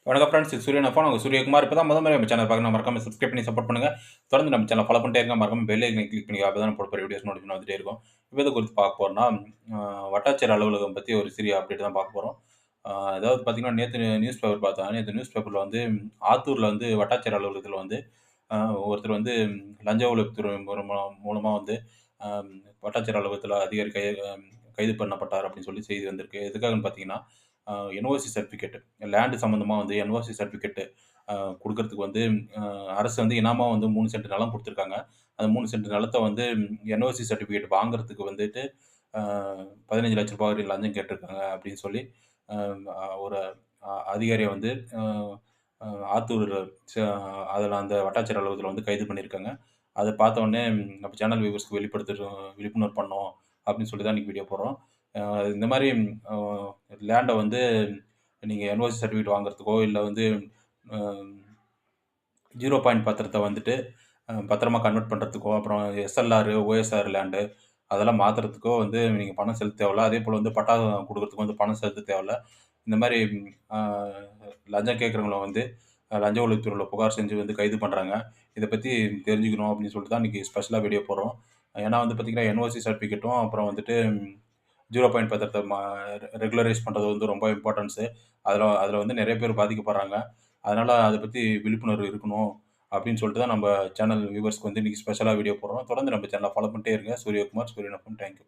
வணக்கம் ஃப்ரெண்ட்ஸ். இது சூரியன் எஃப்எம். நாங்க சூரியகுமார். இப்ப தான் முறை நம்ம சேனல் பார்க்க மறக்காம சப்ஸ்கிரைப் பண்ணி சப்போர்ட் பண்ணுங்க. தொடர்ந்து நம்ம சேனல் ஃபாலோ பண்ணிட்டே இருங்க. மறக்காம பெல் ஐகானை கிளிக் பண்ணி அப்பதான் நான் போடுற வீடியோஸ் நோட்டிஃபிகேஷன் வந்துட்டே இருக்கும். இப்ப எத குறித்து பார்க்க போறோம்னா, வட்டாட்சியர் அலுவலகம் பத்தி ஒரு சிறிய அப்டேட் தான் பார்க்க போறோம். அதாவது பார்த்தீங்கன்னா, நேத்து நியூஸ் பேப்பர் பார்த்தேன். நேத்து நியூஸ் பேப்பர்ல வந்து ஆத்தூர்ல வந்து வட்டாட்சியர் அலுவலகத்தில வந்து அ ஒருத்தர் வந்து லஞ்ச ஒழிப்புத்துறை மூலமா வந்து அ வட்டாட்சியர் அலுவலகத்தில அதிகாரி கைது பண்ணப்பட்டார் அப்படின்னு சொல்லி செய்தி வந்திருக்கு. எதுக்காகன்னு பார்த்தீங்கன்னா, என்ஓசி சர்டிஃபிகேட் லேண்ட் சம்மந்தமா வந்து என்ஓசி சர்டிஃபிகேட் குடுக்கறதுக்கு வந்து அ அரசு வந்து இனாமா வந்து 3 சென்ட் நிலம் குடுத்துருக்காங்க. அந்த 3 சென்ட் நிலத்த வந்து என்ஓசி சர்டிஃபிகேட் வாங்குறதுக்கு வந்துட்டு அ ரூ. 15,00,000 வரையும் லஞ்சம் கேட்டிருக்காங்க அப்படின்னு சொல்லி அ ஒரு அதிகாரிய வந்து அ அ ஆத்தூர் ச அதில அந்த வட்டாட்சியர் அலுவலகத்தில வந்து கைது பண்ணியிருக்காங்க. அத பார்த்தோனே நம்ம சேனல் வியூவர்ஸ்க்கு விழிப்புணர்வு பண்ணோம் அப்படின்னு சொல்லி தான் இன்னைக்கு வீடியோ போடுறோம். அ இந்த மாரி அ லேண்ட வந்து நீங்க என்ஓசி சர்டிஃபிகேட் வாங்குறதுக்கோ, இல்ல வந்து அ 0 பாயிண்ட் பத்திரத்த வந்துட்டு பத்திரமா கன்வெர்ட் பண்றதுக்கோ, அப்புறம் எஸ்எல்ஆர், ஓஎஸ்ஆர் லேண்டு அதெல்லாம் மாத்துறதுக்கோ வந்து நீங்க பணம் செலுத்த தேவையில்ல. அதேபோல வந்து பட்டா குடுக்குறதுக்கு வந்து பணம் செலுத்த தேவையில்ல. இந்த மாரி அ லஞ்சம் கேட்கிறவங்கள வந்து லஞ்ச ஒழிப்புத்துறையில புகார் செஞ்சு வந்து கைது பண்றாங்க. இத பத்தி தெரிஞ்சுக்கணும் அப்படின்னு சொல்லிட்டு தான் இன்னைக்கு ஸ்பெஷலா வீடியோ போடுறோம். ஏன்னா வந்து பார்த்தீங்கன்னா, என்ஓசி சர்டிஃபிகேட்டும் அப்புறம் வந்துட்டு 0 பாயிண்ட் பத்திரத்த ரெகுலரைஸ் பண்றது வந்து ரொம்ப இம்பார்ட்டன்ஸு. அதுல அதுல வந்து நெறைய பேர் பாதிக்கப்படுறாங்க. அதனால அத பத்தி விழிப்புணர்வு இருக்கணும் அப்படின்னு சொல்லிட்டு தான் நம்ம சேனல் வியூவர்ஸ்க்கு வந்து இன்னைக்கு ஸ்பெஷலா வீடியோ போடுறோம். தொடர்ந்து நம்ம சேனல ஃபாலோ பண்ணிட்டே இருங்க. சூரியகுமார், சூரியன் எஃப்எம். Thank you.